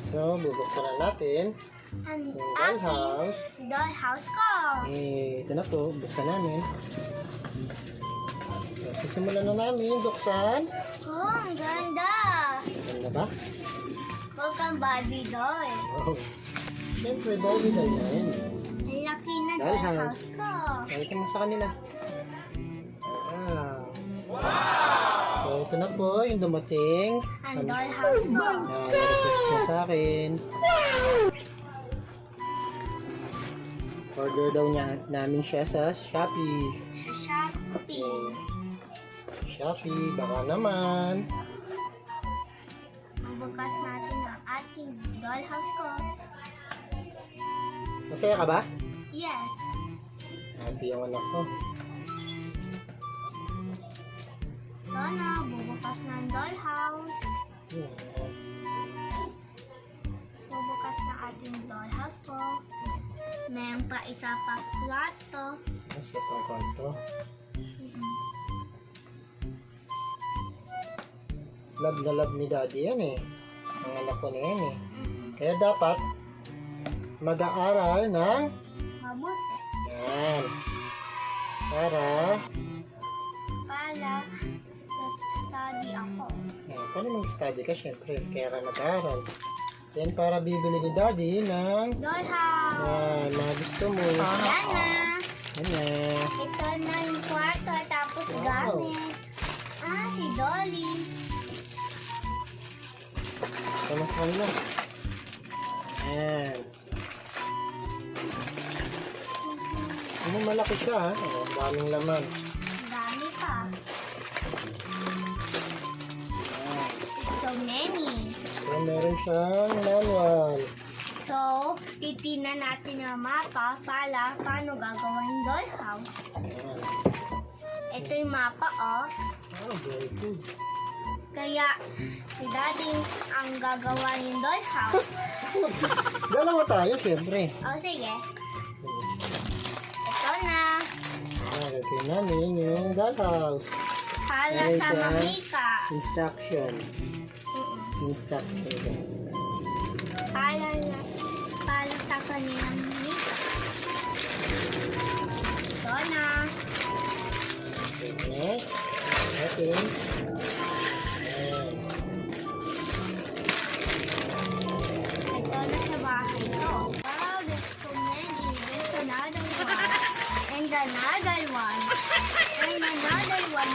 So, bubuksan na natin Ang yung dollhouse. dollhouse ko. Ito na po, buksan namin. So, sisimulan na namin buksan. Oh, ang ganda. Ganda ba? Welcome Barbie doll. Oh. Siyempre, Barbie doll na yun. Ang laki na Dollhouse. dollhouse ko. Pakita mo sa kanila. Wow! So, ito na po yung dumating. Ang dollhouse ko. Na-request na sa akin. Order daw namin siya sa Shopee. Sa Shopee. Shopee, baka naman. Ang bukas natin ang ating dollhouse ko. Masaya ka ba? Yes. Happy yung anak ko. Ito na, bubukas na ang dollhouse. Yeah. Bubukas na ating dollhouse ko. Mayroon pa isa pa kwarto. Sa pang-kwarto. Love na love ni daddy yan eh. Ang anak ko na yan eh. Kaya dapat mag-aaral ng Mabuti. yan. Para Study ako. paano mag-study ka syempre. Kaya ka mag-aaral. Then para bibili ni daddy ng Dollhouse. mga gusto mo. Yan na. Yan na. Ito na yung kwarto tapos Wow. gamit. Si Dolly. Tama sa kanila. Yan. Malaki siya ha. Ang daming laman. Dami pa. Yan. So many. So, meron siyang manual. So, titignan natin yung mapa para paano gagawin yung dollhouse. Yan. Ito yung mapa, oh. Oh, very good. Kaya, si Daddy ang gagawa yung dollhouse. Dalawa tayo, syempre. Sige. Ito na. Lagyan namin yung dollhouse. Para Meron sa siyang mamika. Instruction. Instruction. Para sa kanilang mamika. Ito na. Next. Atin. Ayan. Ito na sa bahay ko. Wow, there's so many. There's another one. And another one. And another one.